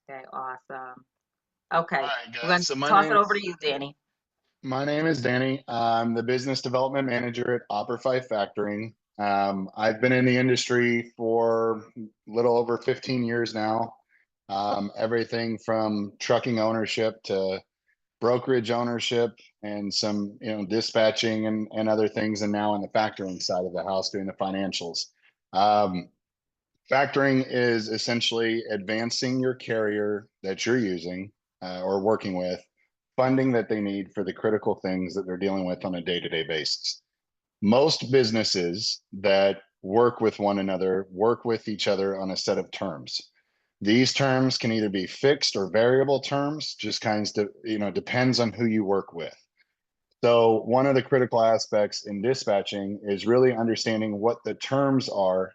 Okay, awesome. All Okay, right, we're guys. going to So toss it over to you, Danny. my name is Danny. I'm the business development manager at Operfi Factoring. I've been in the industry for a little over 15 years now. Everything from trucking ownership to brokerage ownership and some, dispatching and other things, and now on the factoring side of the house doing the financials. Um, Factoring is essentially advancing your carrier that you're using or working with funding that they need for the critical things that they're dealing with on a day-to-day basis. Most businesses that work with one another work with each other on a set of terms. These terms can either be fixed or variable terms, just kinds of, depends on who you work with. So one of the critical aspects in dispatching is really understanding what the terms are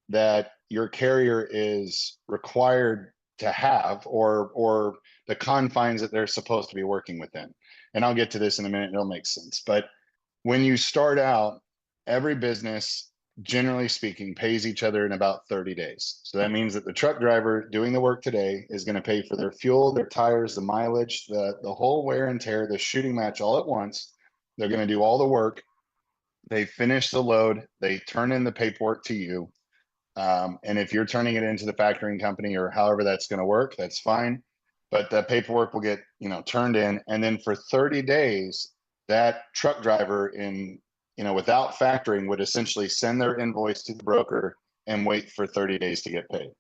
that your carrier is required to have, or the confines that they're supposed to be working within. And I'll get to this in a minute, it'll make sense. But when you start out, every business, generally speaking, pays each other in about 30 days. So that means that the truck driver doing the work today is going to pay for their fuel, their tires, the mileage, the whole wear and tear, the shooting match all at once. They're going to do all the work. They finish the load, they turn in the paperwork to you, and if you're turning it into the factoring company or however that's going to work, that's fine. But the paperwork will get, turned in. And then for 30 days, that truck driver without factoring would essentially send their invoice to the broker and wait for 30 days to get paid.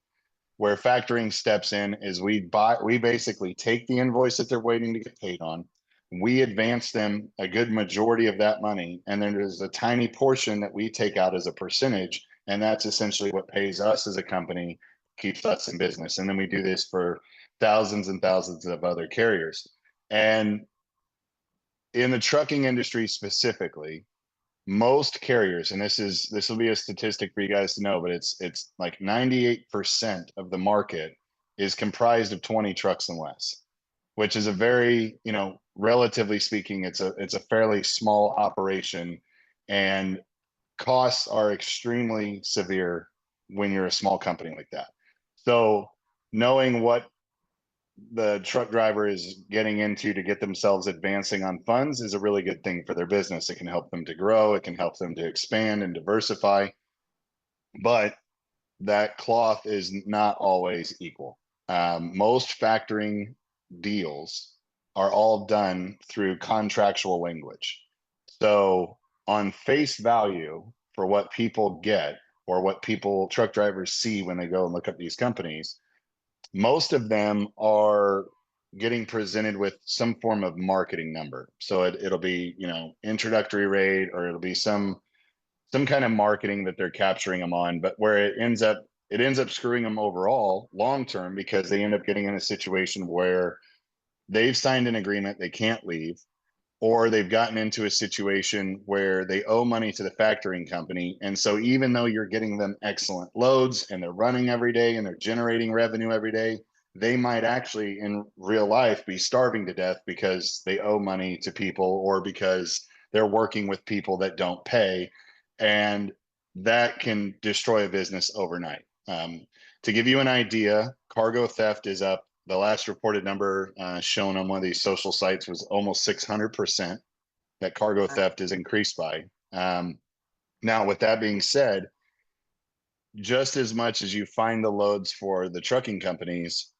Where factoring steps in is we basically take the invoice that they're waiting to get paid on. We advance them a good majority of that money. And then there's a tiny portion that we take out as a percentage. And that's essentially what pays us as a company, keeps us in business. And then we do this for thousands and thousands of other carriers. And in the trucking industry specifically, most carriers, and this will be a statistic for you guys to know, but it's like 98% of the market is comprised of 20 trucks and less, which is a very, relatively speaking, it's a fairly small operation, and costs are extremely severe when you're a small company like that. So knowing what the truck driver is getting into to get themselves advancing on funds is a really good thing for their business. It can help them to grow, it can help them to expand and diversify, but that cloth is not always equal. Most factoring deals are all done through contractual language. So, on face value, for what people get or what people, truck drivers, see when they go and look up these companies, most of them are getting presented with some form of marketing number. So it'll be, introductory rate, or it'll be some kind of marketing that they're capturing them on, but where it ends up screwing them overall long term, because they end up getting in a situation where they've signed an agreement they can't leave, or they've gotten into a situation where they owe money to the factoring company. And so even though you're getting them excellent loads and they're running every day and they're generating revenue every day, they might actually in real life be starving to death because they owe money to people, or because they're working with people that don't pay. And that can destroy a business overnight. To give you an idea, cargo theft is up. The last reported number shown on one of these social sites was almost 600% that cargo theft is increased by. Now, with that being said, just as much as you find the loads for the trucking companies,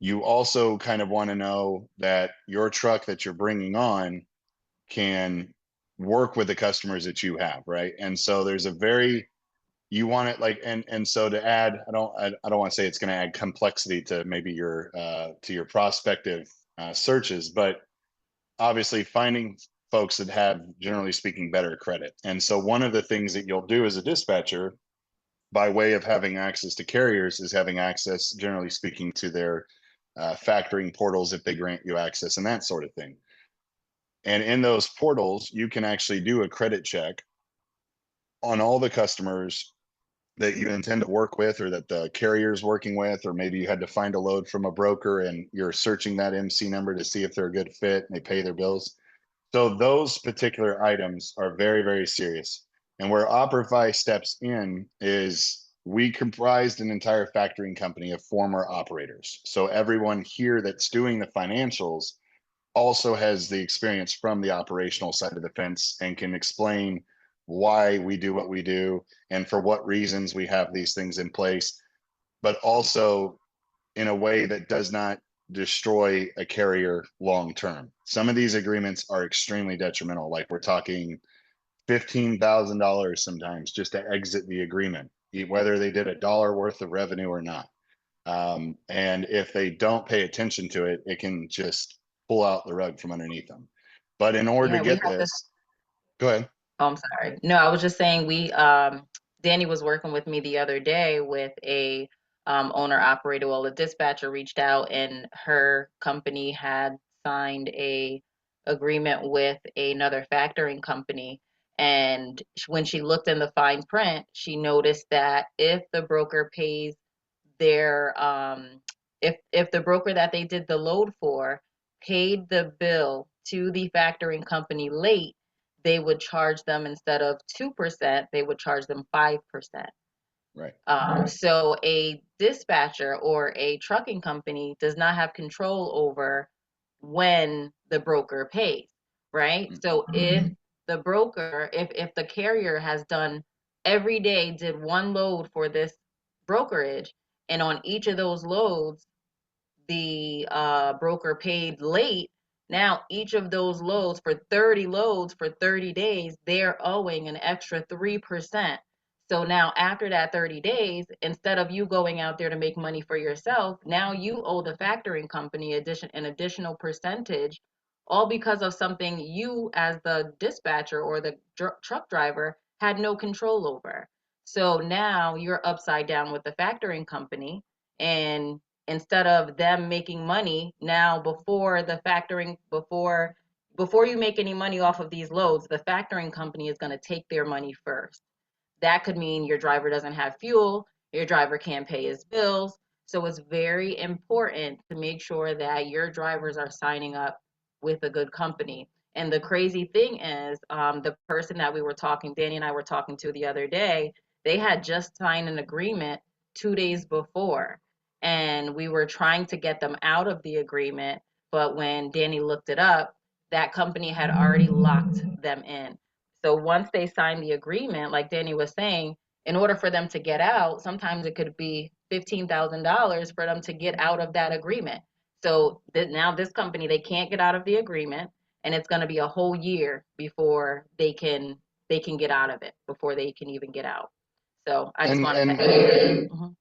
you also kind of want to know that your truck that you're bringing on can work with the customers that you have, right? And so there's a very, you want it like, and so to add, I don't want to say it's going to add complexity to maybe your prospective searches, but obviously finding folks that have, generally speaking, better credit. And so one of the things that you'll do as a dispatcher, by way of having access to carriers, is having access, generally speaking, to their factoring portals if they grant you access and that sort of thing. And in those portals, you can actually do a credit check on all the customers that you intend to work with, or that the carrier is working with, or maybe you had to find a load from a broker and you're searching that MC number to see if they're a good fit and they pay their bills. So those particular items are very, very serious. And where Operfi steps in is we comprised an entire factoring company of former operators. So everyone here that's doing the financials also has the experience from the operational side of the fence and can explain why we do what we do and for what reasons we have these things in place, but also in a way that does not destroy a carrier long term. Some of these agreements are extremely detrimental, like we're talking $15,000 sometimes just to exit the agreement, whether they did a dollar worth of revenue or not. And if they don't pay attention to it, it can just pull out the rug from underneath them. But in order Yeah, to we get have this. this, go ahead. Oh, I'm sorry. No, I was just saying Danny was working with me the other day with a owner operator. Well, a dispatcher reached out and her company had signed a agreement with another factoring company. And when she looked in the fine print, she noticed that if the broker pays their if the broker that they did the load for paid the bill to the factoring company late, they would charge them instead of 2%, they would charge them 5%. Right. So a dispatcher or a trucking company does not have control over when the broker pays, right? So if the broker, if the carrier has done every day did one load for this brokerage, and on each of those loads the broker paid late, now each of those loads for 30 loads for 30 days, they're owing an extra 3%. So now after that 30 days, instead of you going out there to make money for yourself, now you owe the factoring company an additional percentage, all because of something you as the dispatcher or the truck driver had no control over. So now you're upside down with the factoring company, and instead of them making money now before you make any money off of these loads, the factoring company is going to take their money first. That could mean your driver doesn't have fuel, your driver can't pay his bills. So it's very important to make sure that your drivers are signing up with a good company. And the crazy thing is, the person that Danny and I were talking to the other day, they had just signed an agreement 2 days before. And we were trying to get them out of the agreement. But when Danny looked it up, that company had already locked them in. So once they sign the agreement, like Danny was saying, in order for them to get out, sometimes it could be $15,000 for them to get out of that agreement. So now this company, they can't get out of the agreement, and it's going to be a whole year before they can get out of it, before they can even get out. So I just And wanted to and add. Mhm.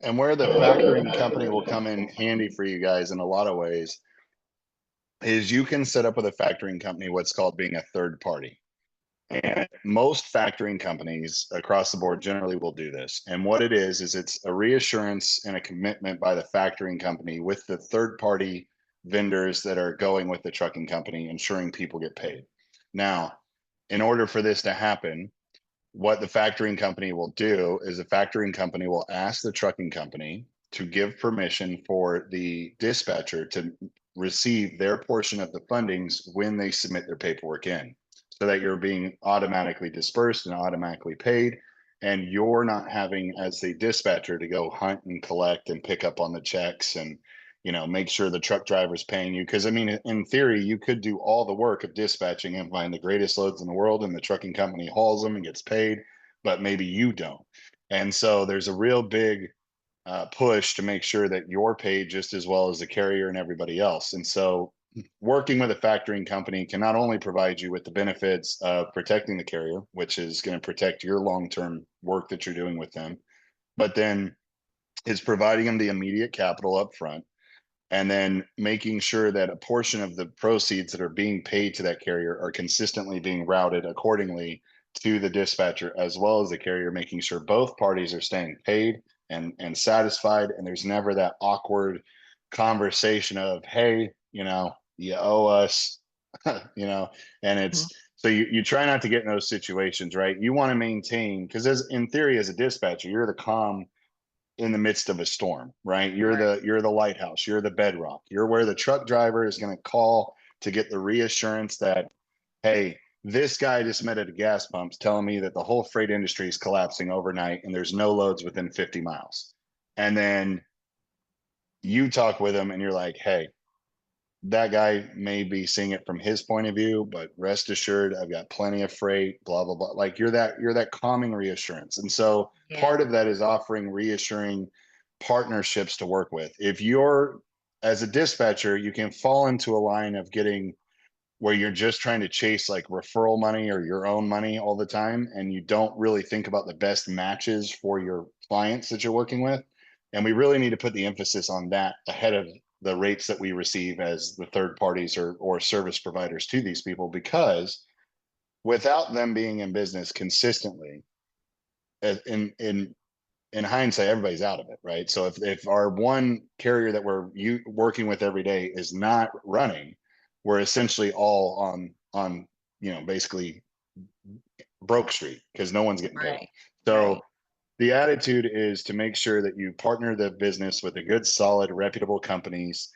and where the factoring company will come in handy for you guys in a lot of ways is you can set up with a factoring company what's called being a third party. And most factoring companies across the board generally will do this. And what it is it's a reassurance and a commitment by the factoring company with the third party vendors that are going with the trucking company, ensuring people get paid. Now, in order for this to happen, what the factoring company will do is the factoring company will ask the trucking company to give permission for the dispatcher to receive their portion of the fundings when they submit their paperwork in, so that you're being automatically dispersed and automatically paid, and you're not having as the dispatcher to go hunt and collect and pick up on the checks and make sure the truck driver's paying you. Because I mean, in theory, you could do all the work of dispatching and find the greatest loads in the world, and the trucking company hauls them and gets paid, but maybe you don't. And so there's a real big push to make sure that you're paid just as well as the carrier and everybody else. And so working with a factoring company can not only provide you with the benefits of protecting the carrier, which is going to protect your long-term work that you're doing with them, but then is providing them the immediate capital up front, and then making sure that a portion of the proceeds that are being paid to that carrier are consistently being routed accordingly to the dispatcher as well as the carrier, making sure both parties are staying paid and satisfied, and there's never that awkward conversation of, hey, you owe us, you know and Mhm. it's so you try not to get in those situations, right? You want to maintain, because as in theory as a dispatcher, you're the calm in the midst of a storm, right? You're Right. the lighthouse, you're the bedrock, you're where the truck driver is going to call to get the reassurance that, hey, This guy just met at a gas pump telling me that the whole freight industry is collapsing overnight and there's no loads within 50 miles. And then you talk with him and you're like, hey, that guy may be seeing it from his point of view, but rest assured, I've got plenty of freight, blah, blah, blah. Like you're that calming reassurance. And so Yeah. part of that is offering reassuring partnerships to work with. If you're as a dispatcher, you can fall into a line of getting where you're just trying to chase like referral money or your own money all the time and you don't really think about the best matches for your clients that you're working with. And we really need to put the emphasis on that ahead of the rates that we receive as the third parties or service providers to these people, because without them being in business consistently, in hindsight, everybody's out of it, right? So if our one carrier that we're working with every day is not running, we're essentially all on basically broke street because no one's getting paid. Right. So Right. the attitude is to make sure that you partner the business with a good, solid, reputable companies.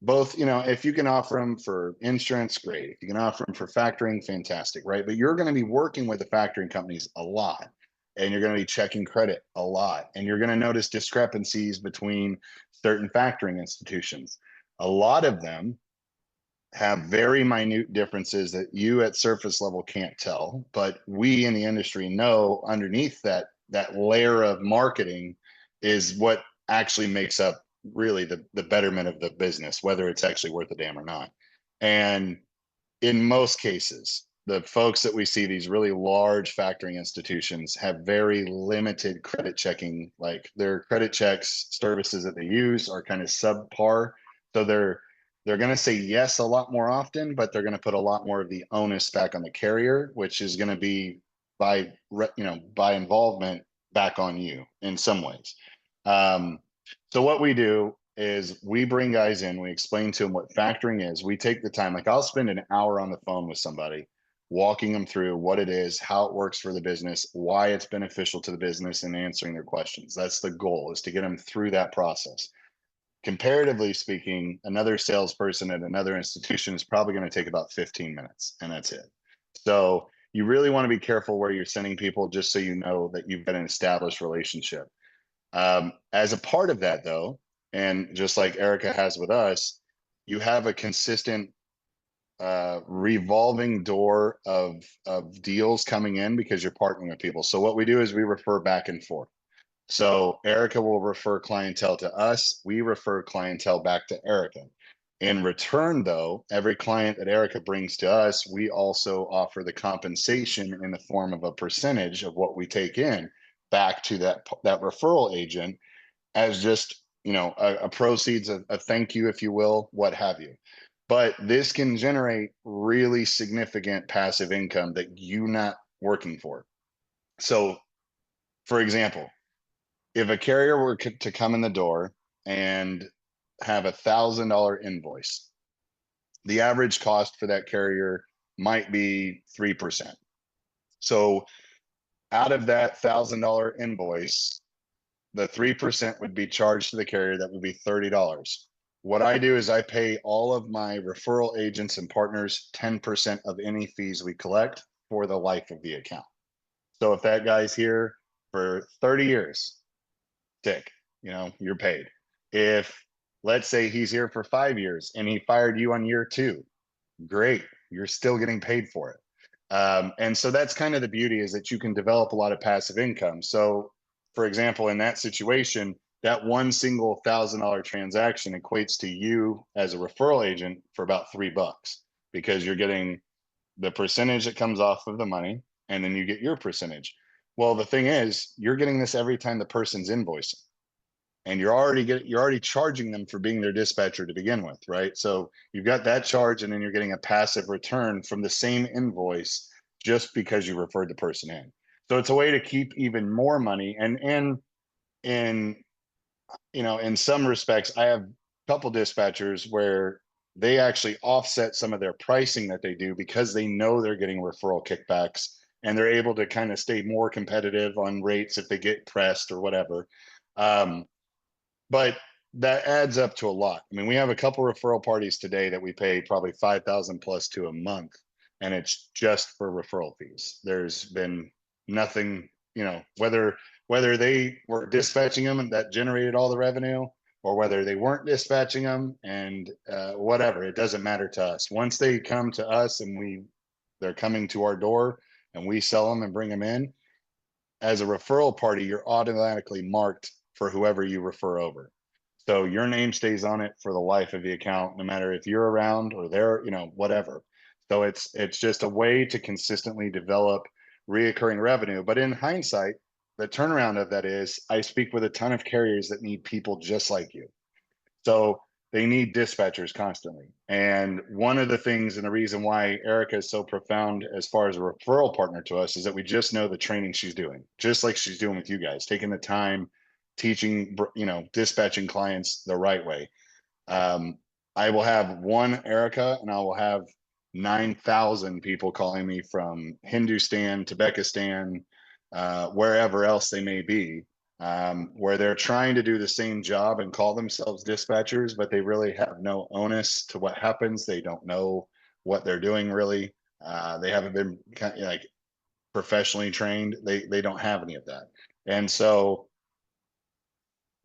Both, if you can offer them for insurance, great. If you can offer them for factoring, fantastic, right? But you're going to be working with the factoring companies a lot, and you're going to be checking credit a lot, and you're going to notice discrepancies between certain factoring institutions. A lot of them have very minute differences that you at surface level can't tell, but we in the industry know underneath that layer of marketing is what actually makes up really the betterment of the business, whether it's actually worth a damn or not. And in most cases, the folks that we see, these really large factoring institutions, have very limited credit checking. Like their credit checks services that they use are kind of subpar. So they're going to say yes a lot more often, but they're going to put a lot more of the onus back on the carrier, which is going to be by involvement back on you in some ways. Um, so what we do is we bring guys in, we explain to them what factoring is. We take the time, like I'll spend an hour on the phone with somebody, walking them through what it is, how it works for the business, why it's beneficial to the business, and answering their questions. That's the goal, is to get them through that process. Comparatively speaking, another salesperson at another institution is probably going to take about 15 minutes, and that's it. So you really want to be careful where you're sending people, just so you know that you've got an established relationship. As a part of that, though, and just like Erica has with us, you have a consistent revolving door of deals coming in because you're partnering with people. So what we do is we refer back and forth. So Erica will refer clientele to us. We refer clientele back to Erica. In return, though, every client that Erica brings to us, we also offer the compensation in the form of a percentage of what we take in back to that referral agent as just a proceeds, a thank you, if you will, what have you. But this can generate really significant passive income that you're not working for. So, for example, if a carrier were to come in the door and have $1,000 invoice, the average cost for that carrier might be 3%. So out of that $1,000 invoice, the 3% would be charged to the carrier. That would be $30. What I do is I pay all of my referral agents and partners 10% of any fees we collect for the life of the account. So if that guy's here for 30 years, tick, you're paid. If, let's say, he's here for 5 years and he fired you on year two, great, you're still getting paid for it. And so that's kind of the beauty, is that you can develop a lot of passive income. So for example, in that situation, that one single $1,000 transaction equates to you as a referral agent for about $3, because you're getting the percentage that comes off of the money, and then you get your percentage. Well, the thing is, you're getting this every time the person's invoicing, and you're already charging them for being their dispatcher to begin with, right? So you've got that charge, and then you're getting a passive return from the same invoice just because you referred the person in. So it's a way to keep even more money. And in in some respects, I have a couple dispatchers where they actually offset some of their pricing that they do because they know they're getting referral kickbacks, and they're able to kind of stay more competitive on rates if they get pressed or whatever. Um, but that adds up to a lot. I mean, we have a couple referral parties today that we pay probably 5,000 plus to a month. and it's just for referral fees. There's been nothing, whether they were dispatching them and that generated all the revenue, or whether they weren't dispatching them and whatever, it doesn't matter to us. Once they come to us and they're coming to our door and we sell them and bring them in, as a referral party, you're automatically marked for whoever you refer over. So your name stays on it for the life of the account, no matter if you're around or they're, whatever. So it's just a way to consistently develop reoccurring revenue. But in hindsight, the turnaround of that is I speak with a ton of carriers that need people just like you. So they need dispatchers constantly. And one of the things and the reason why Erica is so profound as far as a referral partner to us is that we just know the training she's doing, just like she's doing with you guys, taking the time, teaching, dispatching clients the right way. um, I will have one Erica and I will have 9,000 people calling me from Hindustan, Uzbekistan, wherever else they may be, where they're trying to do the same job and call themselves dispatchers, but they really have no onus to what happens. They don't know what they're doing really. They haven't been like professionally trained. They don't have any of that. And so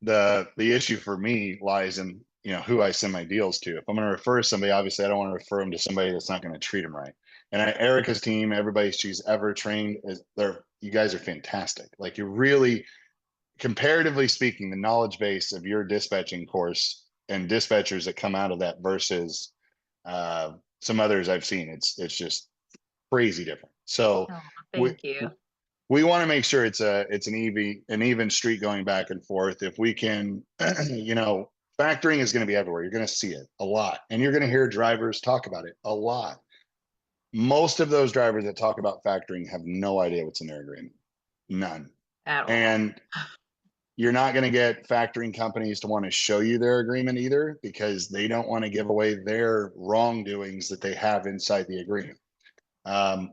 the issue for me lies in who I send my deals to. If I'm going to refer somebody, obviously I don't want to refer them to somebody that's not going to treat them right. And Erica's team, everybody she's ever trained, you guys are fantastic. Like you're really, comparatively speaking, the knowledge base of your dispatching course and dispatchers that come out of that versus uh, some others I've seen, it's just crazy different. So Oh, we thank you. we want to make sure it's an even street going back and forth. If we can, factoring is going to be everywhere. You're going to see it a lot, and you're going to hear drivers talk about it a lot. Most of those drivers that talk about factoring have no idea what's in their agreement, none. At all. And you're not going to get factoring companies to want to show you their agreement either, because they don't want to give away their wrongdoings that they have inside the agreement.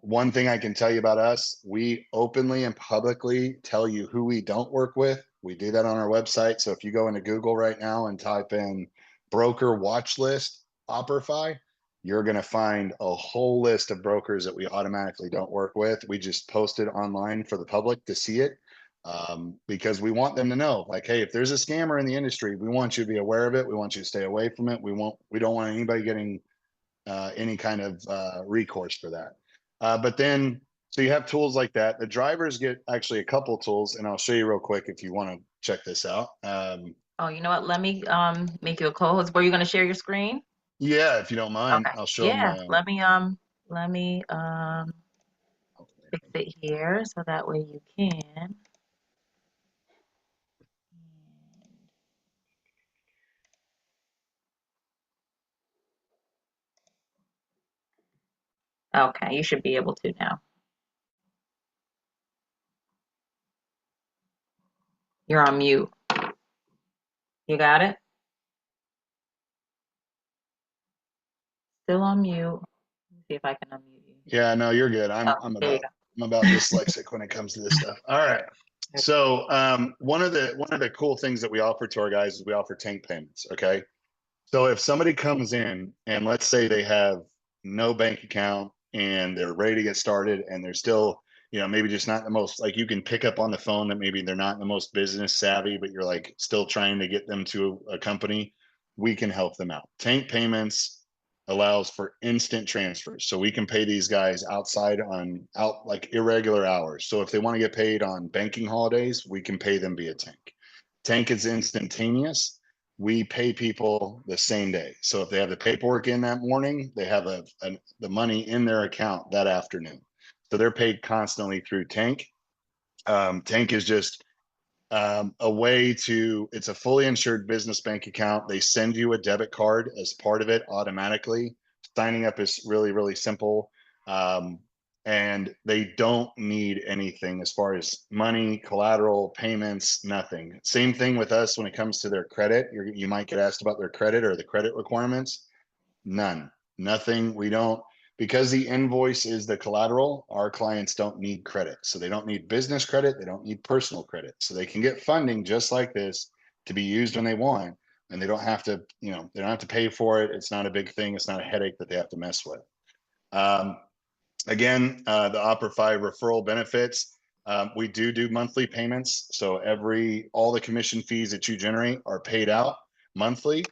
One thing I can tell you about us, we openly and publicly tell you who we don't work with. We do that on our website. So if you go into Google right now and type in broker watch list, Operfi, you're going to find a whole list of brokers that we automatically don't work with. We just post it online for the public to see it, because we want them to know, like, hey, if there's a scammer in the industry, we want you to be aware of it. We want you to stay away from it. We don't want anybody getting any kind of recourse for that. But then, so you have tools like that. The drivers get actually a couple tools, and I'll show you real quick if you want to check this out. Oh, you know what? Let me make you a co-host. Were you gonna share your screen? Yeah, if you don't mind, Okay. I'll show them. Yeah. Let me fix it here so that way you can. Okay, you should be able to now. You're on mute. You got it? Still on mute. Let me see if I can unmute you. Yeah, no, you're good. Oh, there you I'm about dyslexic when it comes to this stuff. All right. go. So one of the cool things that we offer to our guys is we offer tank payments. Okay. So if somebody comes in and let's say they have no bank account and they're ready to get started and they're still, maybe just not the most, like, you can pick up on the phone that maybe they're not the most business savvy, but you're like still trying to get them to a company, we can help them out. Tank payments allows for instant transfers. So we can pay these guys out like irregular hours. So if they want to get paid on banking holidays, we can pay them via Tank. Tank is instantaneous. We pay people the same day. So if they have the paperwork in that morning, they have the money in their account that afternoon. So they're paid constantly through Tank. Tank is just a way to, it's a fully insured business bank account. They send you a debit card as part of it automatically. Signing up is really, really simple. Um, and they don't need anything as far as money, collateral, payments, nothing. Same thing with us when it comes to their credit. You might get asked about their credit or the credit requirements. None, nothing. We don't, because the invoice is the collateral, our clients don't need credit. So they don't need business credit. They don't need personal credit. So they can get funding just like this to be used when they want. And they don't have to, they don't have to pay for it. It's not a big thing. It's not a headache that they have to mess with. Um, Again, the Operfi referral benefits. We do monthly payments, so all the commission fees that you generate are paid out monthly.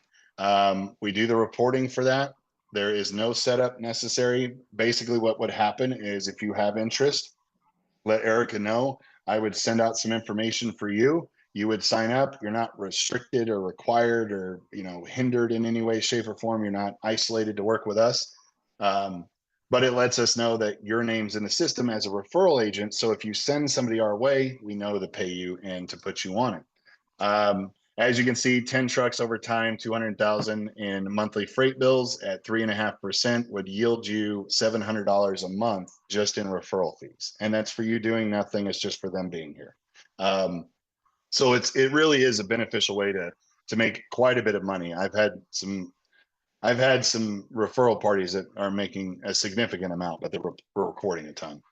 We do the reporting for that. There is no setup necessary. Basically, what would happen is if you have interest, let Erica know. I would send out some information for you. You would sign up. You're not restricted or required or hindered in any way, shape, or form. You're not isolated to work with us. Um, but it lets us know that your name's in the system as a referral agent. So if you send somebody our way, we know to pay you and to put you on it. As you can see, 10 trucks over time, 200,000 in monthly freight bills at 3.5% would yield you $700 a month just in referral fees. And that's for you doing nothing. It's just for them being here. So it really is a beneficial way to make quite a bit of money. I've had some referral parties that are making a significant amount, but we're recording a ton.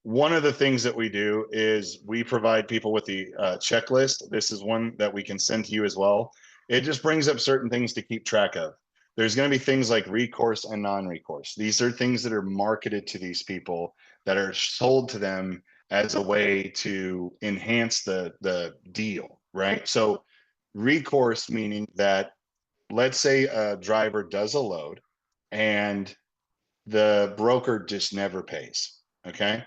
One of the things that we do is we provide people with the checklist. This is one that we can send to you as well. It just brings up certain things to keep track of. There's going to be things like recourse and non-recourse. These are things that are marketed to these people that are sold to them as a way to enhance the deal, right? So recourse meaning that let's say a driver does a load and the broker just never pays. Okay.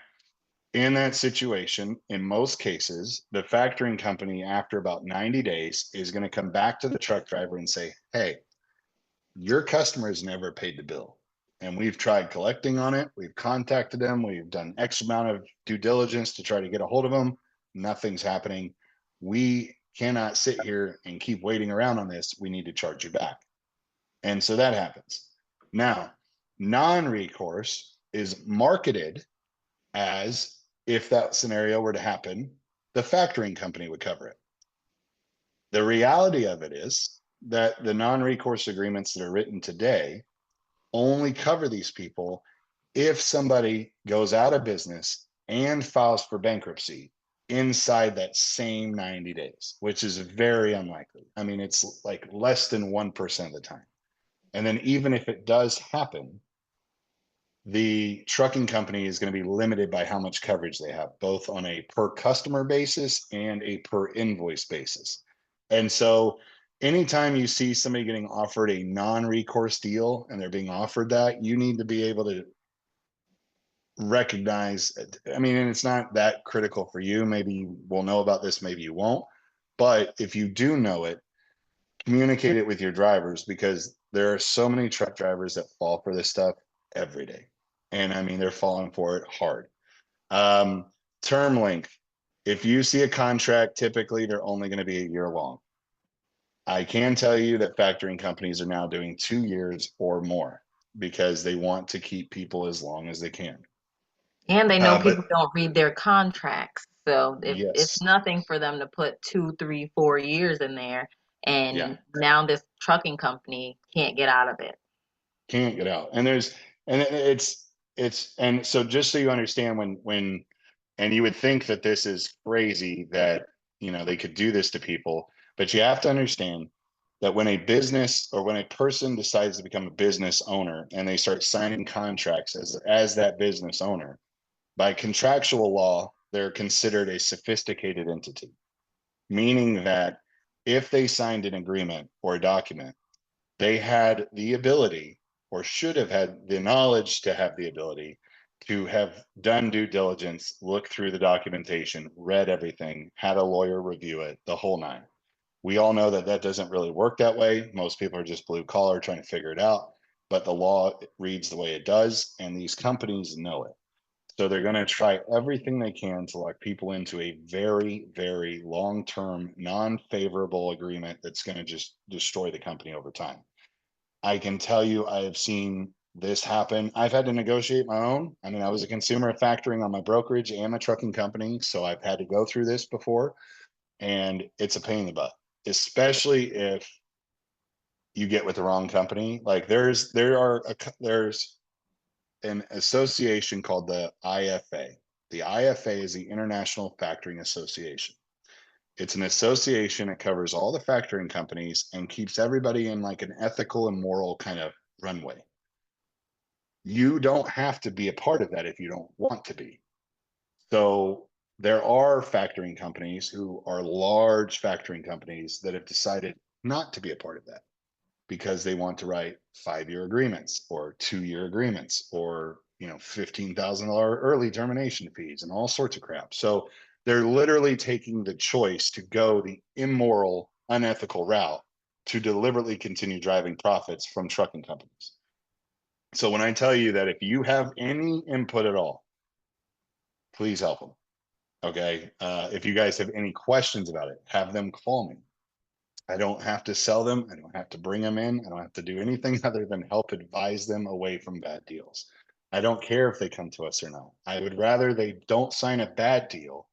In that situation, in most cases, the factoring company, after about 90 days, is going to come back to the truck driver and say, hey, your customer has never paid the bill. And we've tried collecting on it. We've contacted them. We've done X amount of due diligence to try to get a hold of them. Nothing's happening. We cannot sit here and keep waiting around on this. We need to charge you back. And so that happens. Now, non recourse is marketed as if that scenario were to happen, the factoring company would cover it. The reality of it is that the non recourse agreements that are written today only cover these people if somebody goes out of business and files for bankruptcy inside that same 90 days, which is very unlikely. I mean, it's like less than 1% of the time. And then even if it does happen, the trucking company is going to be limited by how much coverage they have, both on a per customer basis and a per invoice basis. And so anytime you see somebody getting offered a non-recourse deal and they're being offered that, you need to be able to recognize, I mean, and it's not that critical for you. Maybe you will know about this, maybe you won't. But if you do know it, communicate it with your drivers because there are so many truck drivers that fall for this stuff every day. And I mean, they're falling for it hard. Um, Term length. If you see a contract, typically they're only going to be a year long. I can tell you that factoring companies are now doing 2 years or more because they want to keep people as long as they can. And they know But people don't read their contracts. So if it's yes, nothing for them to put 2, 3, 4 years in there, yeah, and now this trucking company can't get out of it. can't get out. And and so just so you understand and you would think that this is crazy that they could do this to people, but you have to understand that when a business or when a person decides to become a business owner and they start signing contracts as that business owner, by contractual law, they're considered a sophisticated entity, meaning that if they signed an agreement or a document, they had the ability or should have had the knowledge to have the ability to have done due diligence, looked through the documentation, read everything, had a lawyer review it, the whole nine. We all know that that doesn't really work that way. Most people are just blue collar trying to figure it out, but the law reads the way it does, and these companies know it. So they're going to try everything they can to lock people into a very, very long term, non favorable agreement that's going to just destroy the company over time. I can tell you, I have seen this happen. I've had to negotiate my own. I mean, I was a consumer of factoring on my brokerage and my trucking company. So I've had to go through this before, and it's a pain in the butt, especially if you get with the wrong company. Like there's an association called the IFA. The IFA is the International Factoring Association. It's an association that covers all the factoring companies and keeps everybody in like an ethical and moral kind of runway. You don't have to be a part of that if you don't want to be. So there are factoring companies who are large factoring companies that have decided not to be a part of that because they want to write 5-year agreements or 2-year agreements or $15,000 early termination fees and all sorts of crap. So they're literally taking the choice to go the immoral, unethical route to deliberately continue driving profits from trucking companies. So when I tell you that if you have any input at all, please help them. Okay. If you guys have any questions about it, have them call me. I don't have to sell them. I don't have to bring them in. I don't have to do anything other than help advise them away from bad deals. I don't care if they come to us or not. I would rather they don't sign a bad deal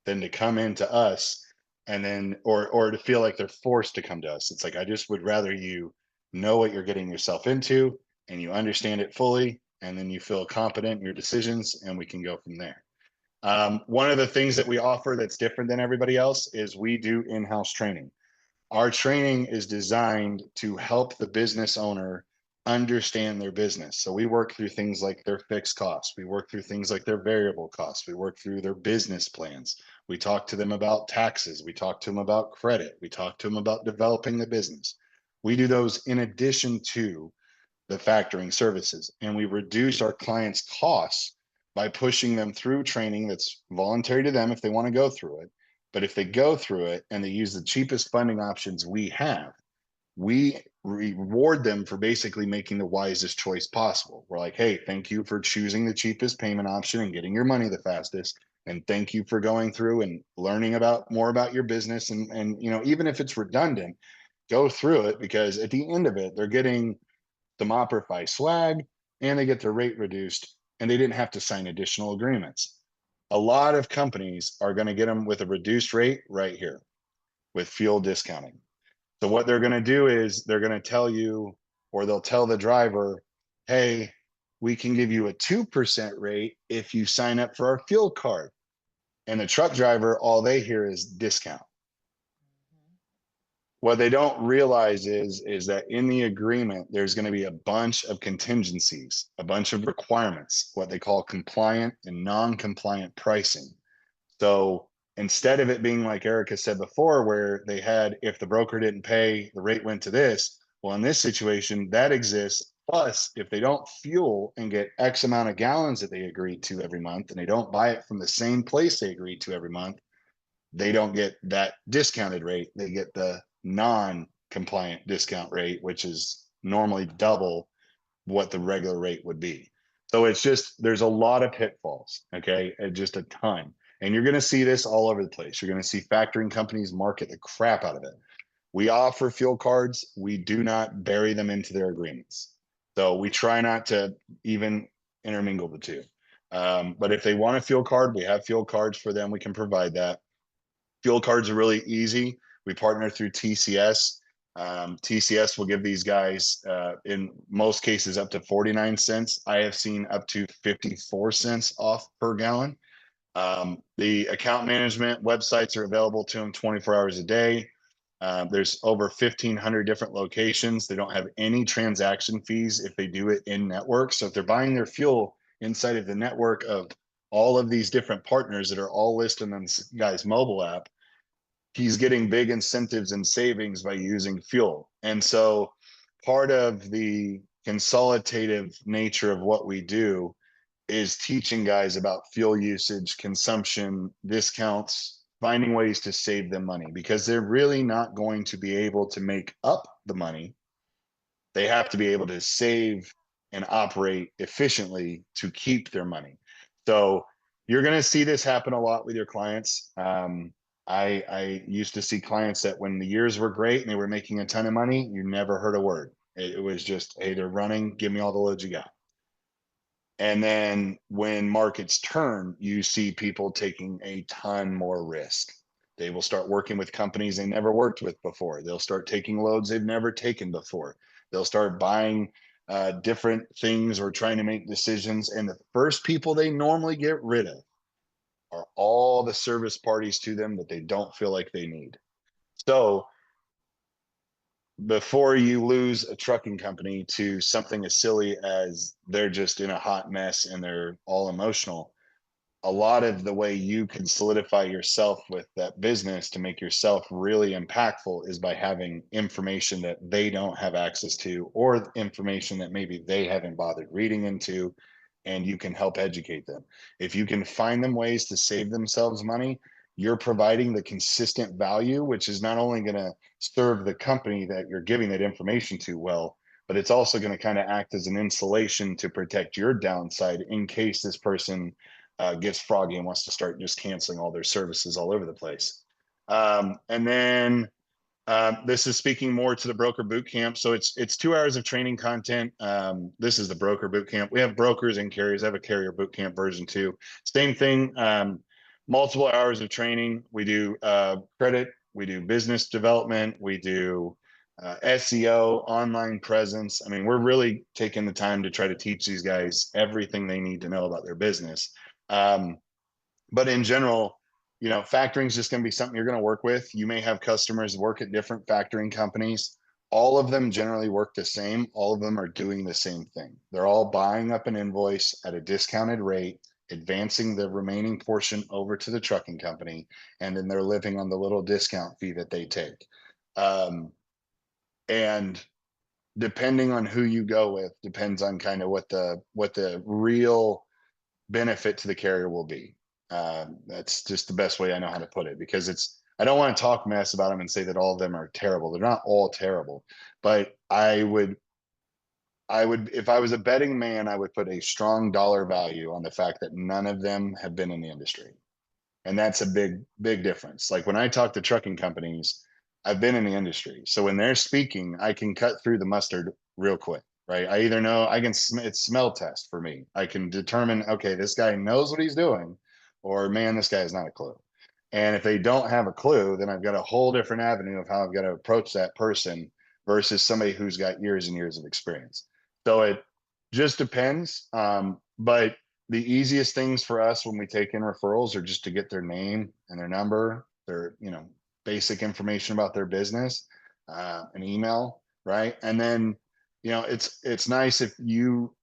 than to come into us and then or to feel like they're forced to come to us. It's like I just would rather you know what you're getting yourself into and you understand it fully, and then you feel competent in your decisions, and we can go from there. One of the things that we offer that's different than everybody else is we do in-house training. Our training is designed to help the business owner understand their business. So we work through things like their fixed costs. We work through things like their variable costs. We work through their business plans. We talk to them about taxes. We talk to them about credit. We talk to them about developing the business. We do those in addition to the factoring services, and we reduce our clients' costs by pushing them through training that's voluntary to them if they want to go through it. But if they go through it and they use the cheapest funding options we have, we reward them for basically making the wisest choice possible. We're like, hey, thank you for choosing the cheapest payment option and getting your money the fastest. And thank you for going through and learning about more about your business. And even if it's redundant, go through it, because at the end of it, they're getting some Operfi swag and they get their rate reduced, and they didn't have to sign additional agreements. A lot of companies are going to get them with a reduced rate right here with fuel discounting. So what they're going to do is they're going to tell you, or they'll tell the driver, hey, we can give you a 2% rate if you sign up for our fuel card. And the truck driver, all they hear is discount. What they don't realize is that in the agreement, there's going to be a bunch of contingencies, a bunch of requirements, what they call compliant and non-compliant pricing. So instead of it being like Erica said before, where they had, if the broker didn't pay, the rate went to this. Well, in this situation, that exists. Plus, if they don't fuel and get X amount of gallons that they agreed to every month, and they don't buy it from the same place they agreed to every month, they don't get that discounted rate. They get the non-compliant discount rate, which is normally double what the regular rate would be. So it's just, there's a lot of pitfalls, okay? Just a ton. And you're going to see this all over the place. You're going to see factoring companies market the crap out of it. We offer fuel cards. We do not bury them into their agreements. So we try not to even intermingle the two. But if they want a fuel card, we have fuel cards for them. We can provide that. Fuel cards are really easy. We partner through TCS. TCS will give these guys, in most cases, up to 49 cents. I have seen up to 54 cents off per gallon. The account management websites are available to them 24 hours a day. There's over 1,500 different locations. They don't have any transaction fees if they do it in network. So if they're buying their fuel inside of the network of all of these different partners that are all listed on this guy's mobile app, he's getting big incentives and savings by using fuel. And so part of the consultative nature of what we do is teaching guys about fuel usage, consumption, discounts, finding ways to save them money, because they're really not going to be able to make up the money. They have to be able to save and operate efficiently to keep their money. So you're going to see this happen a lot with your clients. I used to see clients that when the years were great and they were making a ton of money, you never heard a word. It was just, hey, they're running, give me all the loads you got. And then when markets turn, you see people taking a ton more risk. They will start working with companies they never worked with before. They'll start taking loads they've never taken before. They'll start buying different things or trying to make decisions. And the first people they normally get rid of are all the service parties to them that they don't feel like they need. So before you lose a trucking company to something as silly as they're just in a hot mess and they're all emotional, a lot of the way you can solidify yourself with that business to make yourself really impactful is by having information that they don't have access to, or information that maybe they haven't bothered reading into, and you can help educate them. If you can find them ways to save themselves money, you're providing the consistent value, which is not only going to serve the company that you're giving that information to well, but it's also going to kind of act as an insulation to protect your downside in case this person gets froggy and wants to start just canceling all their services all over the place. And then this is speaking more to the broker boot camp. So it's 2 hours of training content. This is the broker boot camp. We have brokers and carriers. I have a carrier boot camp version too. Same thing. Multiple hours of training. We do credit. We do business development. We do SEO, online presence. I mean, we're really taking the time to try to teach these guys everything they need to know about their business. Um, but in general, factoring is just going to be something you're going to work with. You may have customers work at different factoring companies. All of them generally work the same. All of them are doing the same thing. They're all buying up an invoice at a discounted rate, advancing the remaining portion over to the trucking company, and then they're living on the little discount fee that they take. And depending on who you go with, depends on kind of what the real benefit to the carrier will be. That's just the best way I know how to put it, because I don't want to talk mess about them and say that all of them are terrible. They're not all terrible, but I would, if I was a betting man, I would put a strong dollar value on the fact that none of them have been in the industry. And that's a big difference. Like when I talk to trucking companies, I've been in the industry. So when they're speaking, I can cut through the mustard real quick, right? I either know I can, it's smell test for me. I can determine, okay, this guy knows what he's doing, or man, this guy has not a clue. And if they don't have a clue, then I've got a whole different avenue of how I've got to approach that person versus somebody who's got years and years of experience. So it just depends. But the easiest things for us when we take in referrals are just to get their name and their number, their, basic information about their business, an email, right? And then, it's nice if you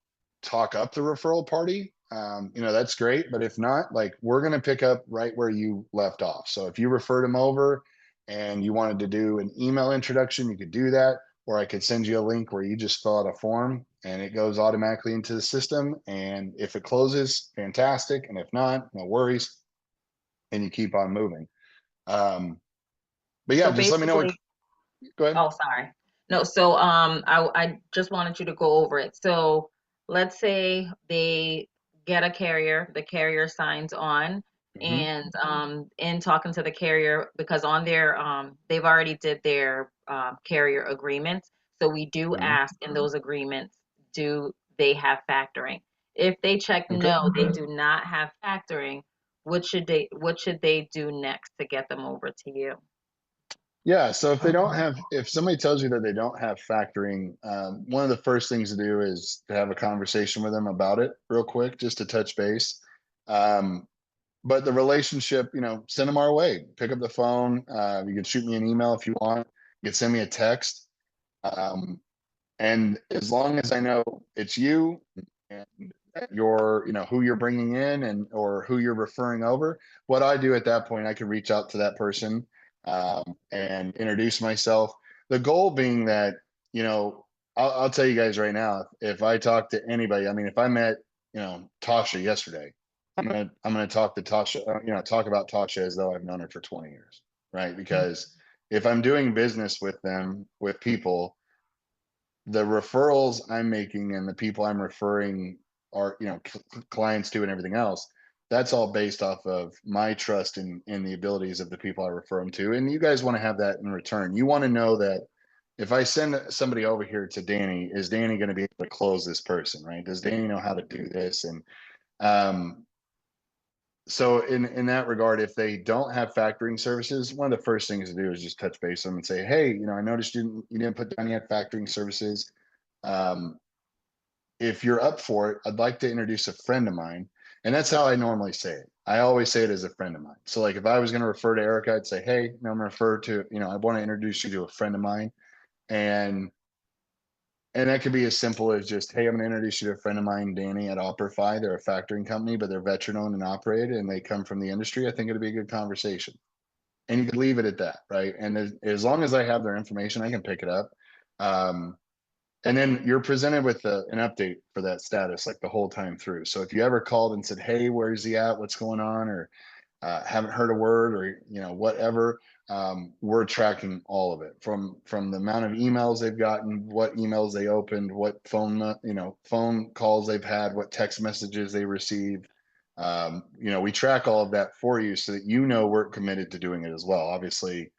talk up the referral party. That's great. But if not, like, we're going to pick up right where you left off. So if you referred them over and you wanted to do an email introduction, you could do that. Or I could send you a link where you just fill out a form and it goes automatically into the system. And if it closes, fantastic. And if not, no worries. And you keep on moving. But yeah, So just let me know what, basically, go ahead. oh, sorry. No, so I just wanted you to go over it. So let's say they get a carrier, the carrier signs on, Mhm. and in talking to the carrier, because on their they've already did their carrier agreements. So we do Mhm. ask in those agreements, do they have factoring? If they check Okay. no, they do not have factoring, what should they do next to get them over to you? Yeah. So if somebody tells you that they don't have factoring, one of the first things to do is to have a conversation with them about it real quick, just to touch base. Um, but the relationship, send them our way. Pick up the phone. You can shoot me an email if you want. You can send me a text. Um, and as long as I know it's you and your, who you're bringing in and or who you're referring over, what I do at that point, I can reach out to that person and introduce myself. The goal being that, you know, I'll tell you guys right now, if I talk to anybody, I mean, if I met, Tasha yesterday, I'm gonna talk to Tasha, talk about Tasha as though I've known her for 20 years, right? Because if I'm doing business with them, with people, the referrals I'm making and the people I'm referring are, clients to and everything else. That's all based off of my trust in the abilities of the people I refer them to. And you guys want to have that in return. You want to know that if I send somebody over here to Danny, is Danny going to be able to close this person, right? Does Danny know how to do this? And um, so in that regard, if they don't have factoring services, one of the first things to do is just touch base with them and say, hey, I noticed you didn't put down yet factoring services. Um, if you're up for it, I'd like to introduce a friend of mine. And that's how I normally say it. I always say it as a friend of mine. So like if I was going to refer to Erica, I'd say, hey, I'm going to refer to, I want to introduce you to a friend of mine. And that could be as simple as just, hey, I'm going to introduce you to a friend of mine, Danny at Operfi. They're a factoring company, but they're veteran owned and operated, and they come from the industry. I think it'd be a good conversation. And you could leave it at that, right? And as long as I have their information, I can pick it up. Um, and then you're presented with an update for that status like the whole time through. So if you ever called and said, hey, where's he at? What's going on? Or haven't heard a word, or whatever, we're tracking all of it from the amount of emails they've gotten, what emails they opened, what phone calls they've had, what text messages they received. We track all of that for you so that we're committed to doing it as well. Obviously,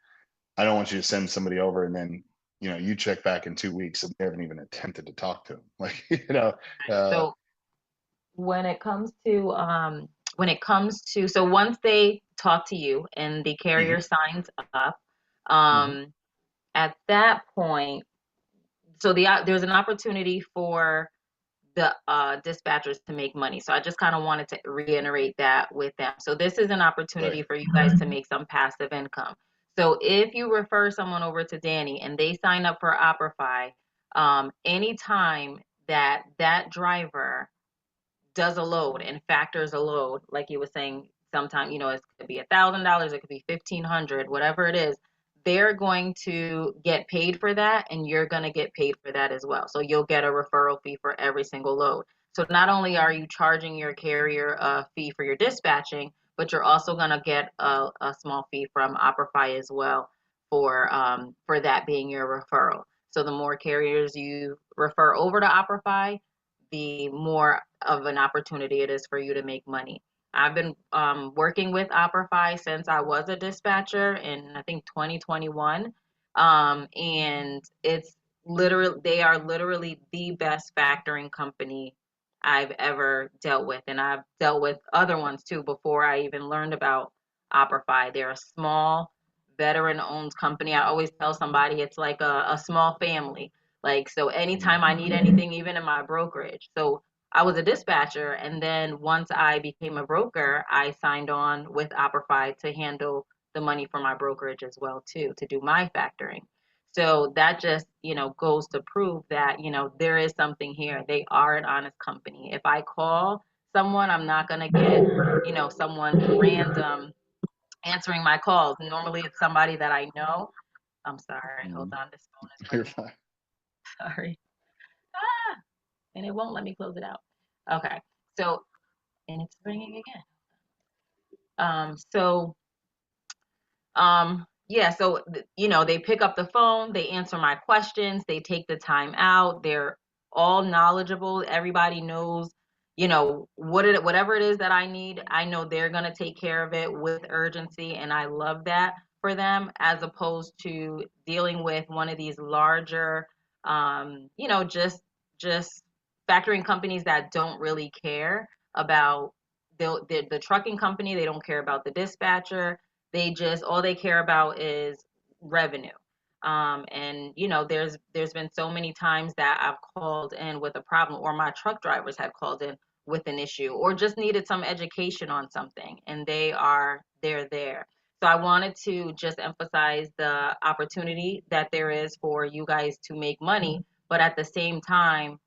I don't want you to send somebody over and then you check back in 2 weeks and they haven't even attempted to talk to them. Like, uh, So when it comes to so once they talk to you and the carrier mhm, signs up, mhm, um, at that point, so there's an opportunity for the dispatchers to make money. So I just kind of wanted to reiterate that with them. So this is an right, opportunity for you guys to make some passive income. So if you refer someone over to Danny and they sign up for Operfi, anytime that driver does a load and factors a load, like you were saying, sometime, it could be $1,000, it could be 1,500, whatever it is, they're going to get paid for that and you're going to get paid for that as well. So you'll get a referral fee for every single load. So not only are you charging your carrier a fee for your dispatching, but you're also going to get a small fee from Operfi as well for that being your referral. So the more carriers you refer over to Operfi, the more of an opportunity it is for you to make money. I've been working with Operfi since I was a dispatcher in I think 2021, and they are literally the best factoring company I've ever dealt with, and I've dealt with other ones too before I even learned about Operfi. They're a small, veteran-owned company. I always tell somebody it's like a small family. Like, so mhm, anytime I need anything, even in my brokerage. So I was a dispatcher, and then once I became a broker, I signed on with Operfi to handle the money for my brokerage as well too, to do my factoring. So that just, goes to prove that, there is something here. They are an honest company. If I call someone, I'm not going to get, someone random answering my calls. Normally it's somebody that I know. I'm sorry. Hold mhm. on. This phone is You're ringing. fine. Sorry. Ah, and it won't let me close it out. Okay. So, and it's ringing again. So yeah, so they pick up the phone, they answer my questions, they take the time out, they're all knowledgeable. Everybody knows, whatever it is that I need, I know they're gonna take care of it with urgency, and I love that for them, as opposed to dealing with one of these larger, just factoring companies that don't really care about the trucking company. They don't care about the dispatcher. They just, all they care about is revenue. And there's been so many times that I've called in with a problem, or my truck drivers have called in with an issue, or just needed some education on something, and they're there. So I wanted to just emphasize the opportunity that there is for you guys to make money, but at the same time,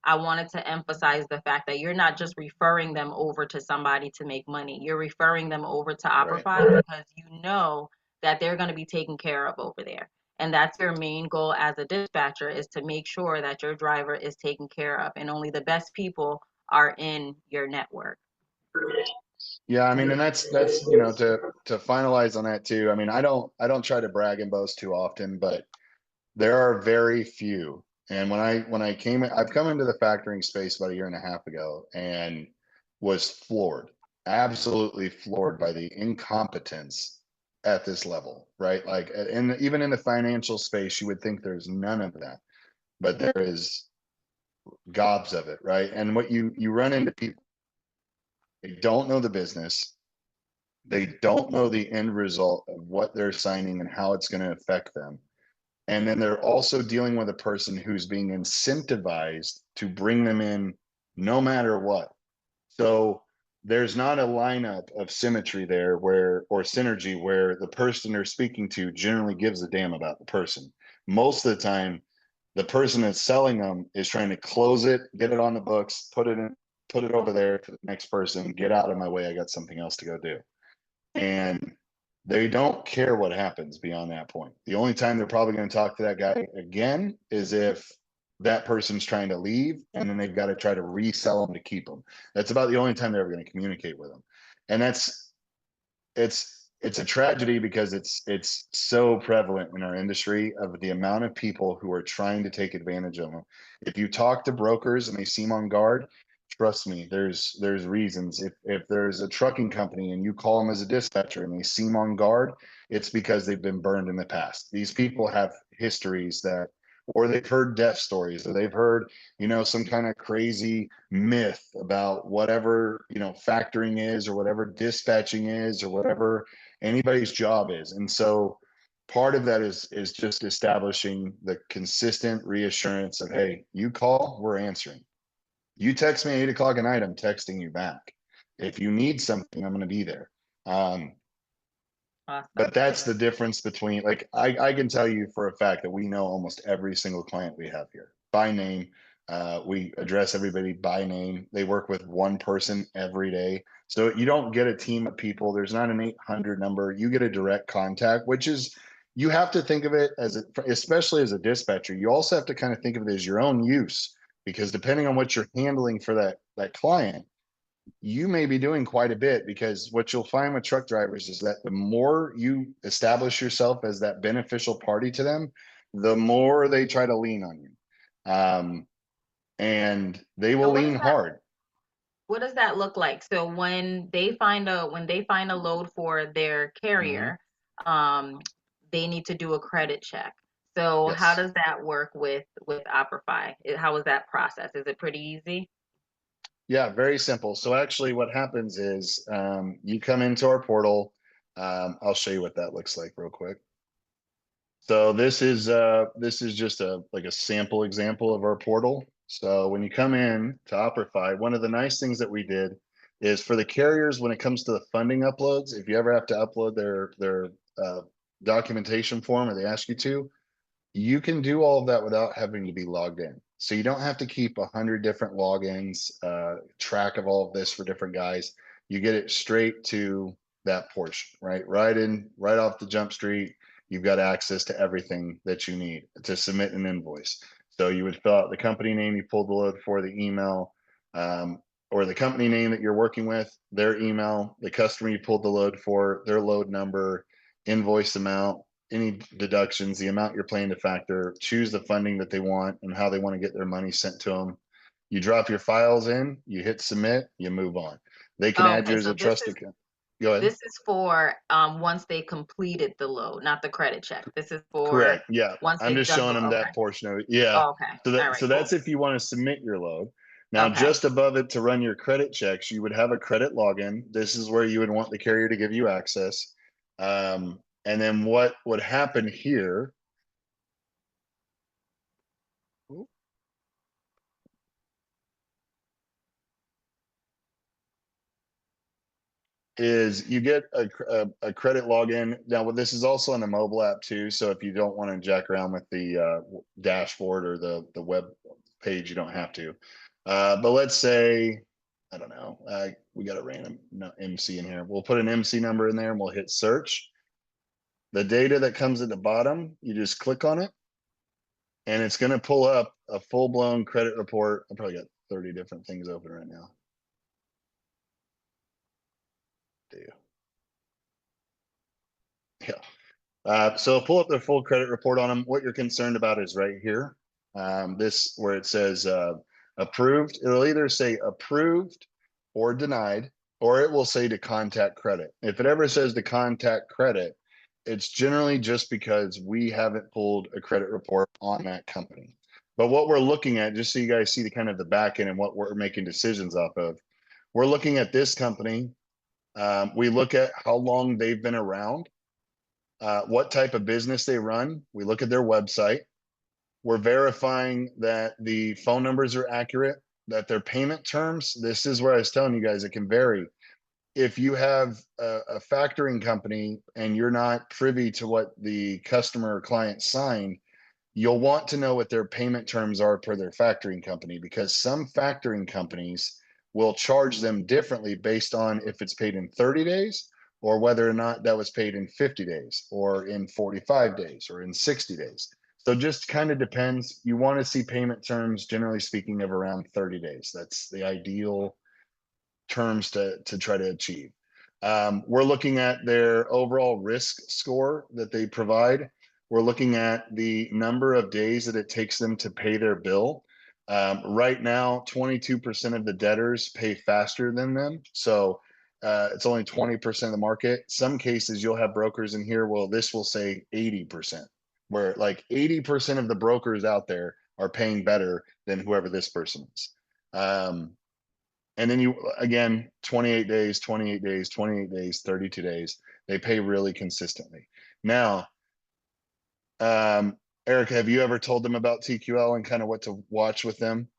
I wanted to emphasize the fact that you're not just referring them over to somebody to make money. You're referring them over to Right. Operfi because you know that they're going to be taken care of over there. And that's your main goal as a dispatcher, is to make sure that your driver is taken care of and only the best people are in your network. Yeah, I mean, and that's to finalize on that too. I mean, I don't try to brag and boast too often, but there are very few. And when I I've come into the factoring space about a year and a half ago and was floored, absolutely floored by the incompetence at this level, right? Like, and even in the financial space, you would think there's none of that, but there is gobs of it, right? And what you run into people, they don't know the business, they don't know the end result of what they're signing and how it's going to affect them. And then they're also dealing with a person who's being incentivized to bring them in no matter what. So there's not a lineup of symmetry there, or synergy, where the person they're speaking to generally gives a damn about the person. most of the time, the person that's selling them is trying to close it, get it on the books, put it over there to the next person, get out of my way. I got something else to go do. And they don't care what happens beyond that point. The only time they're probably going to talk to that guy again is if that person's trying to leave and then they've got to try to resell them to keep them. That's about the only time they're ever going to communicate with them. And it's a tragedy because it's so prevalent in our industry of the amount of people who are trying to take advantage of them. If you talk to brokers and they seem on guard, trust me, there's reasons. If there's a trucking company and you call them as a dispatcher and they seem on guard, it's because they've been burned in the past. These people have histories that, or they've heard death stories, or they've heard, some kind of crazy myth about whatever, factoring is, or whatever dispatching is, or whatever anybody's job is. And so part of that is just establishing the consistent reassurance of, hey, you call, we're answering. You text me at 8 o'clock at night, I'm texting you back. If you need something, I'm going to be there. Um, Awesome. but that's the difference between, like, I can tell you for a fact that we know almost every single client we have here by name. We address everybody by name. They work with one person every day. So you don't get a team of people. There's not an 800 number. You get a direct contact, which is, you have to think of it as, especially as a dispatcher, you also have to kind of think of it as your own use, because depending on what you're handling for that client, you may be doing quite a bit, because what you'll find with truck drivers is that the more you establish yourself as that beneficial party to them, the more they try to lean on you. And they So will lean hard. what does that look like? So when they find a load for their Mhm. carrier, um, they need to do a credit check. So how Yes. does that work with Operfi? How is that process? Is it pretty easy? Yeah, very simple. So actually what happens is, you come into our portal. I'll show you what that looks like real quick. So this is just a sample example of our portal. So when you come in to Operfi, one of the nice things that we did is for the carriers, when it comes to the funding uploads, if you ever have to upload their documentation form, or they ask you to, you can do all of that without having to be logged in. So you don't have to keep 100 different logins, track of all of this for different guys. You get it straight to that portion, right? Right off the jump street. You've got access to everything that you need to submit an invoice. So you would fill out the company name you pulled the load for, the email, um, or the company name that you're working with, their email, the customer you pulled the load for, their load number, invoice amount, any deductions, the amount you're planning to factor, choose the funding that they want and how they want to get their money sent to them. You drop your files in, you hit submit, you move on. They can add Okay, you as so a trusted. Go ahead. this is for once they completed the load, not the credit check. This is for Correct. Yeah. once I'm they've just done the showing them okay. that portion of it. Yeah. Oh, okay. So All that right, so cool. that's if you want to submit your load. Now, Okay. just above it to run your credit checks, you would have a credit login. This is where you would want the carrier to give you access. And then what would happen here is you get a credit login. Now, this is also on the mobile app too. So if you don't want to jack around with the dashboard or the web page, you don't have to. But let's say, I don't know, we got a random MC in here. We'll put an MC number in there and we'll hit search. The data that comes at the bottom, you just click on it and it's going to pull up a full blown credit report. I probably got 30 different things open right now. Do you? Yeah. So pull up the full credit report on them. What you're concerned about is right here. This where it says approved. It'll either say approved or denied, or it will say to contact credit. If it ever says to contact credit, it's generally just because we haven't pulled a credit report on that company. But what we're looking at, just so you guys see the kind of the back end and what we're making decisions off of, we're looking at this company. We look at how long they've been around, what type of business they run. We look at their website. We're verifying that the phone numbers are accurate, that their payment terms, this is where I was telling you guys it can vary. If you have a factoring company and you're not privy to what the customer or client signed, you'll want to know what their payment terms are per their factoring company, because some factoring companies will charge them differently based on if it's paid in 30 days or whether or not that was paid in 50 days or in 45 days or in 60 days. So just kind of depends. You want to see payment terms, generally speaking, of around 30 days. That's the ideal terms to try to achieve. We're looking at their overall risk score that they provide. We're looking at the number of days that it takes them to pay their bill. Right now, 22% of the debtors pay faster than them. So it's only 20% of the market. Some cases you'll have brokers in here. Well, this will say 80%, where like 80% of the brokers out there are paying better than whoever this person is. And then you, again, 28 days, 28 days, 28 days, 32 days. They pay really consistently. Now, um, Erica, have you ever told them about TQL and kind of what to watch with them?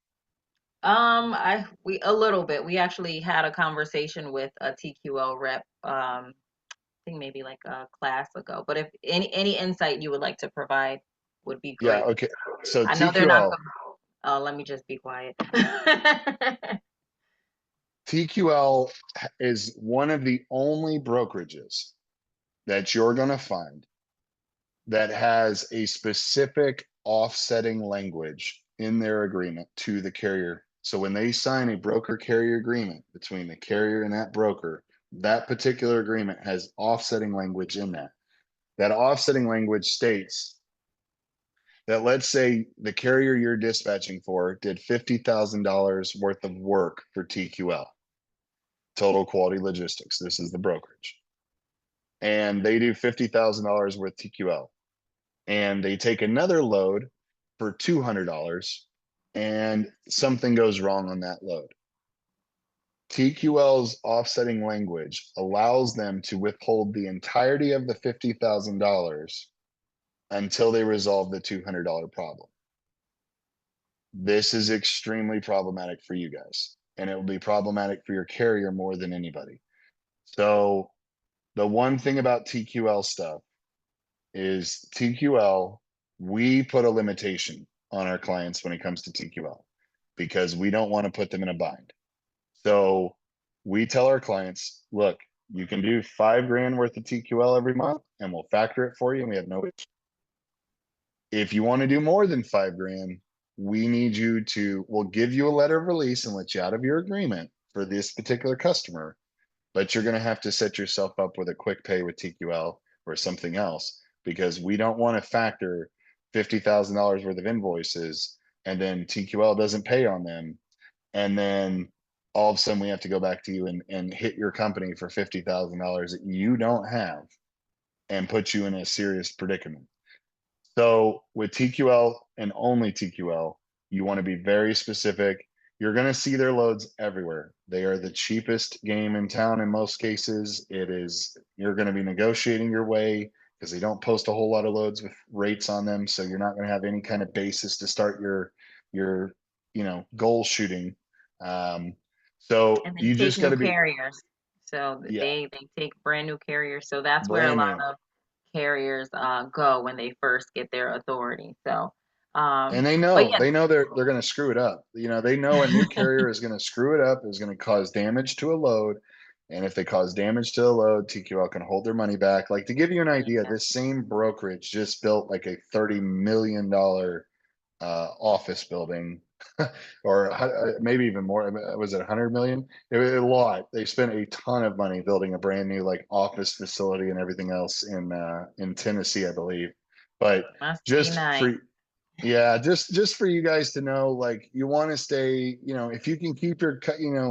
I we a little bit. We actually had a conversation with a TQL rep, I think maybe like a class ago. But if any insight you would like to provide would be Yeah, great. okay. So I know they're not TQL, going. Let me just be quiet. TQL is one of the only brokerages that you're going to find that has a specific offsetting language in their agreement to the carrier. So when they sign a broker carrier agreement between the carrier and that broker, that particular agreement has offsetting language in that. That offsetting language states that, let's say the carrier you're dispatching for did $50,000 worth of work for TQL, Total Quality Logistics. This is the brokerage. And they do $50,000 worth TQL, and they take another load for $200 and something goes wrong on that load. TQL's offsetting language allows them to withhold the entirety of the $50,000 until they resolve the $200 problem. This is extremely problematic for you guys, and it will be problematic for your carrier more than anybody. So, the one thing about TQL stuff is TQL, we put a limitation on our clients when it comes to TQL because we don't want to put them in a bind. So we tell our clients, look, you can do 5 grand worth of TQL every month and we'll factor it for you and we have no issue. If you want to do more than 5 grand, we need you to, we'll give you a letter of release and let you out of your agreement for this particular customer, but you're going to have to set yourself up with a quick pay with TQL or something else because we don't want to factor $50,000 worth of invoices and then TQL doesn't pay on them. And then all of a sudden we have to go back to you and hit your company for $50,000 that you don't have and put you in a serious predicament. So with TQL and only TQL, you want to be very specific. You're going to see their loads everywhere. They are the cheapest game in town in most cases. It is, you're going to be negotiating your way because they don't post a whole lot of loads with rates on them. So you're not going to have any kind of basis to start your, goal shooting. Um, so And they you take just got new to be, carriers. So yeah, they take brand new carriers. So that's where a brand lot new. of carriers go when they first get their authority. So, And but they know they're going to screw it up. They know a new carrier is going to screw it up, is going to cause damage to a load. And if they cause damage to a load, TQL can hold their money back. Like, to give you an idea, yeah, this same brokerage just built like a $30 million office building, or maybe even more. Was it 100 million? It was a lot. They spent a ton of money building a brand new like office facility and everything else in Tennessee, I believe. But must be just nice. for yeah, just for you guys to know, like, you want to stay, if you can keep your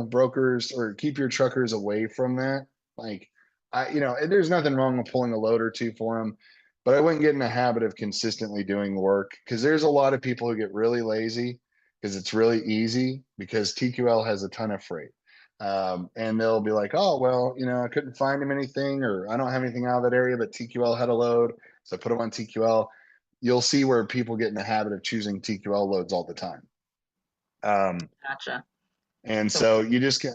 brokers or keep your truckers away from that, like, and there's nothing wrong with pulling a load or two for them, but I wouldn't get in the habit of consistently doing work because there's a lot of people who get really lazy because it's really easy because TQL has a ton of freight. And they'll be like, oh, well, I couldn't find him anything, or I don't have anything out of that area, but TQL had a load. So I put them on TQL. You'll see where people get in the habit of choosing TQL loads all the time. Gotcha. And So so you just get,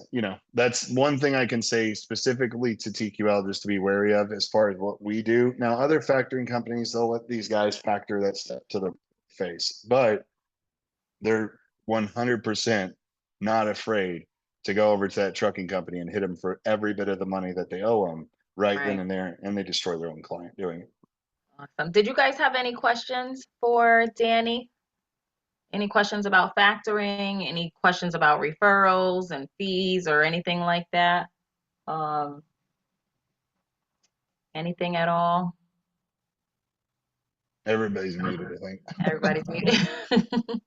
that's one thing I can say specifically to TQL just to be wary of as far as what we do. Now, other factoring companies, they'll let these guys factor that stuff to them. face, but they're 100% not afraid to go over to that trucking company and hit them for every bit of the money that they owe them right then Right. and there, and they destroy their own client doing it. Awesome. Did you guys have any questions for Danny? Any questions about factoring? Any questions about referrals and fees or anything like that? Um, Anything at all? Everybody's muted, I Everybody's think. muted.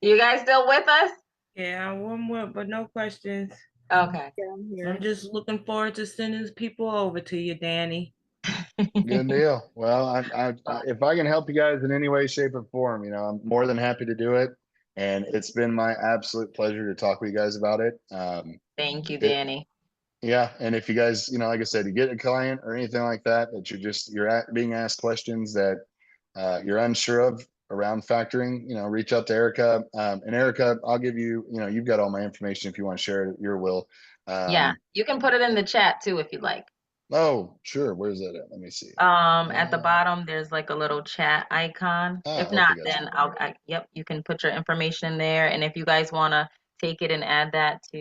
You guys still with us? Yeah, one more, but no questions. Okay. Yeah, I'm I'm here. just looking forward to sending people over to you, Danny. Good deal. Well, if I can help you guys in any way, shape, or form, I'm more than happy to do it. And it's been my absolute pleasure to talk with you guys about it. Thank you, It, Danny. yeah, and if you guys, like I said, you get a client or anything like that, that being asked questions that you're unsure of around factoring, reach out to Erica. And Erica, I'll give you, you've got all my information if you want to share it at your will. Yeah, Um, you can put it in the chat too if you'd like. oh, sure. Where's that at? Let me see. At the Uh, bottom, there's like a little chat icon. If okay, not, gotcha. then yep, you can put your information there. And if you guys want to take it and add that to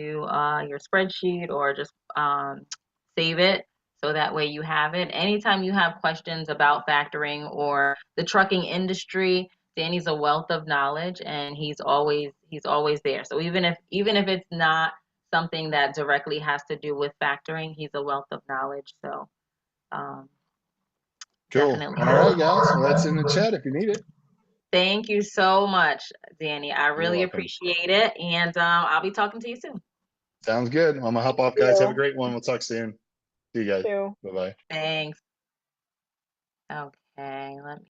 your spreadsheet or just save it so that way you have it. Anytime you have questions about factoring or the trucking industry, Danny's a wealth of knowledge and he's always there. So even if it's not something that directly has to do with factoring, he's a wealth of knowledge. So um, Cool. definitely. All right, guys. Well, that's in the chat if you need it. Thank you so much, Danny. I You're really welcome. appreciate it. And I'll be talking to you soon. Sounds good. I'm gonna hop off, guys. Have a You great one. We'll talk soon. See you guys. too. Bye bye. Thanks. Okay, let me